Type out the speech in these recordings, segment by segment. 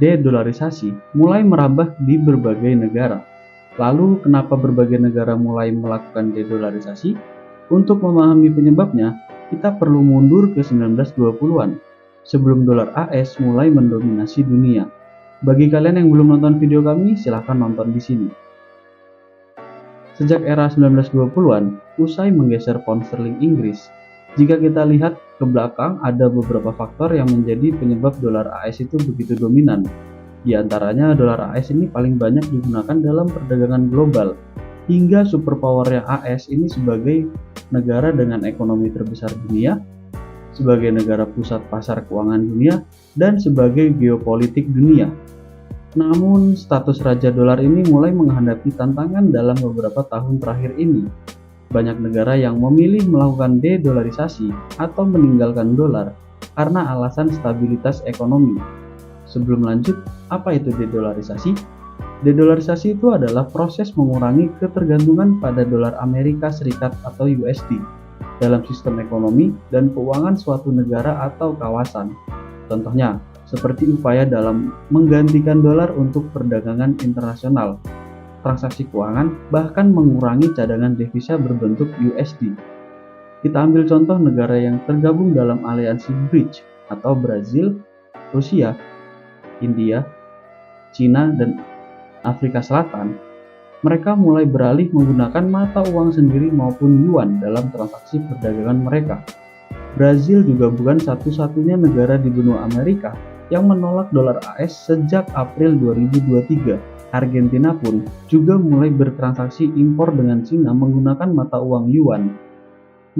De-dolarisasi mulai merambah di berbagai negara. Lalu, kenapa berbagai negara mulai melakukan de-dolarisasi? Untuk memahami penyebabnya, kita perlu mundur ke 1920-an, sebelum dolar AS mulai mendominasi dunia. Bagi kalian yang belum nonton video kami, silahkan nonton di sini. Sejak era 1920-an, usai menggeser pound sterling Inggris, jika kita lihat ke belakang, ada beberapa faktor yang menjadi penyebab dolar AS itu begitu dominan. Di antaranya, dolar AS ini paling banyak digunakan dalam perdagangan global, hingga superpowernya AS ini sebagai negara dengan ekonomi terbesar dunia, sebagai negara pusat pasar keuangan dunia, dan sebagai geopolitik dunia. Namun, status raja dolar ini mulai menghadapi tantangan dalam beberapa tahun terakhir ini. Banyak negara yang memilih melakukan de-dolarisasi atau meninggalkan dolar karena alasan stabilitas ekonomi. Sebelum lanjut, apa itu de-dolarisasi? De-dolarisasi itu adalah proses mengurangi ketergantungan pada dolar Amerika Serikat atau USD dalam sistem ekonomi dan keuangan suatu negara atau kawasan. Contohnya, seperti upaya dalam menggantikan dolar untuk perdagangan internasional, transaksi keuangan, bahkan mengurangi cadangan devisa berbentuk USD. Kita ambil contoh negara yang tergabung dalam aliansi BRICS atau Brazil, Rusia, India, Cina, dan Afrika Selatan. Mereka mulai beralih menggunakan mata uang sendiri maupun yuan dalam transaksi perdagangan mereka. Brazil juga bukan satu-satunya negara di benua Amerika yang menolak dolar AS sejak April 2023. Argentina pun juga mulai bertransaksi impor dengan Cina menggunakan mata uang yuan.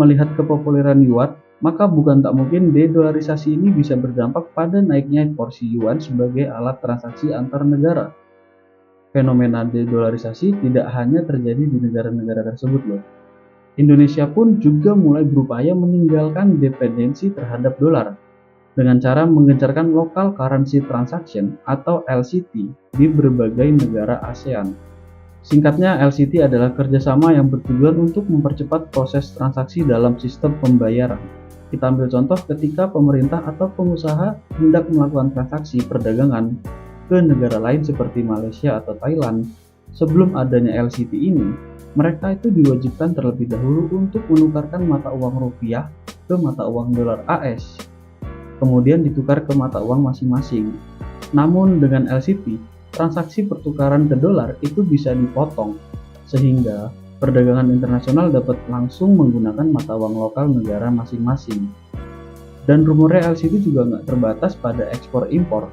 Melihat kepopuleran yuan, maka bukan tak mungkin de-dolarisasi ini bisa berdampak pada naiknya porsi yuan sebagai alat transaksi antar negara. Fenomena de-dolarisasi tidak hanya terjadi di negara-negara tersebut loh. Indonesia pun juga mulai berupaya meninggalkan dependensi terhadap dolar dengan cara menggencarkan local currency transaction atau LCT di berbagai negara ASEAN. Singkatnya, LCT adalah kerjasama yang bertujuan untuk mempercepat proses transaksi dalam sistem pembayaran. Kita ambil contoh ketika pemerintah atau pengusaha hendak melakukan transaksi perdagangan ke negara lain seperti Malaysia atau Thailand. Sebelum adanya LCT ini, mereka itu diwajibkan terlebih dahulu untuk menukarkan mata uang rupiah ke mata uang dolar AS, kemudian ditukar ke mata uang masing-masing. Namun dengan LCT, transaksi pertukaran ke dolar itu bisa dipotong, sehingga perdagangan internasional dapat langsung menggunakan mata uang lokal negara masing-masing. Dan rumornya LCT juga nggak terbatas pada ekspor-impor.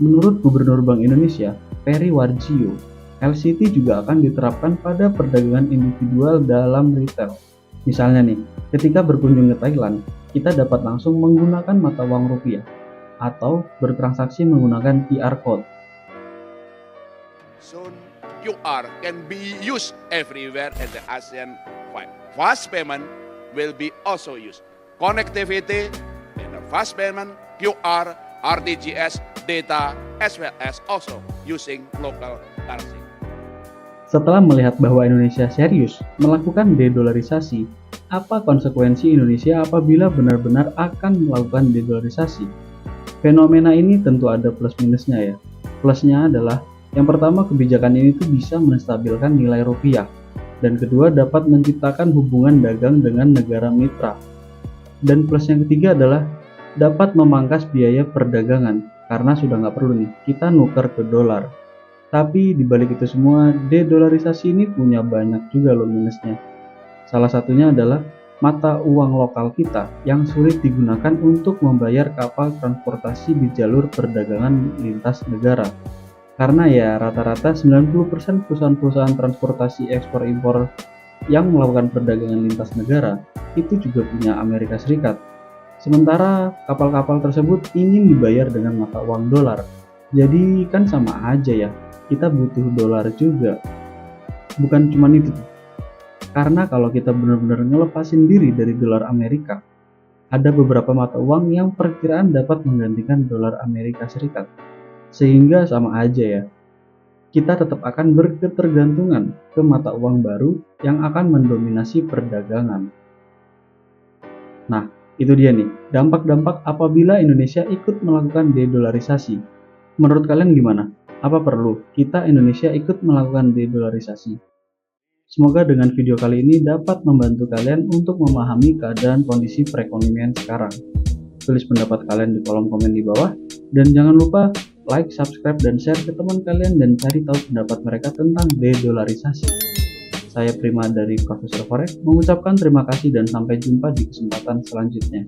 Menurut Gubernur Bank Indonesia, Peri Warjio, LCT juga akan diterapkan pada perdagangan individual dalam retail. Misalnya nih, ketika berkunjung ke Thailand, kita dapat langsung menggunakan mata uang rupiah atau bertransaksi menggunakan QR code. Soon, QR can be used everywhere in the ASEAN 5. Fast payment will be also used. Connectivity in the fast payment, QR, RTGS, data, as well as also using local currency. Setelah melihat bahwa Indonesia serius melakukan de-dolarisasi, apa konsekuensi Indonesia apabila benar-benar akan melakukan de-dolarisasi? Fenomena ini tentu ada plus minusnya ya. Plusnya adalah yang pertama, kebijakan ini tuh bisa menstabilkan nilai rupiah, dan kedua dapat menciptakan hubungan dagang dengan negara mitra. Dan plus yang ketiga adalah dapat memangkas biaya perdagangan, karena sudah nggak perlu nih kita nuker ke dolar. Tapi dibalik itu semua, de-dolarisasi ini punya banyak juga loh minusnya. Salah satunya adalah mata uang lokal kita yang sulit digunakan untuk membayar kapal transportasi di jalur perdagangan lintas negara. Karena ya rata-rata 90% perusahaan-perusahaan transportasi ekspor impor yang melakukan perdagangan lintas negara itu juga punya Amerika Serikat. Sementara kapal-kapal tersebut ingin dibayar dengan mata uang dolar. Jadi kan sama aja ya, kita butuh dolar juga. Bukan cuma itu tuh. Karena kalau kita benar-benar ngelepasin diri dari dolar Amerika, ada beberapa mata uang yang perkiraan dapat menggantikan dolar Amerika Serikat. Sehingga sama aja ya, kita tetap akan berketergantungan ke mata uang baru yang akan mendominasi perdagangan. Nah, itu dia nih, dampak-dampak apabila Indonesia ikut melakukan de-dolarisasi. Menurut kalian gimana? Apa perlu kita Indonesia ikut melakukan de-dollarisasi? Semoga dengan video kali ini dapat membantu kalian untuk memahami keadaan kondisi perekonomian sekarang. Tulis pendapat kalian di kolom komen di bawah, dan jangan lupa like, subscribe, dan share ke teman kalian dan cari tahu pendapat mereka tentang de-dollarisasi. Saya Prima dari Profesor Forex mengucapkan terima kasih dan sampai jumpa di kesempatan selanjutnya.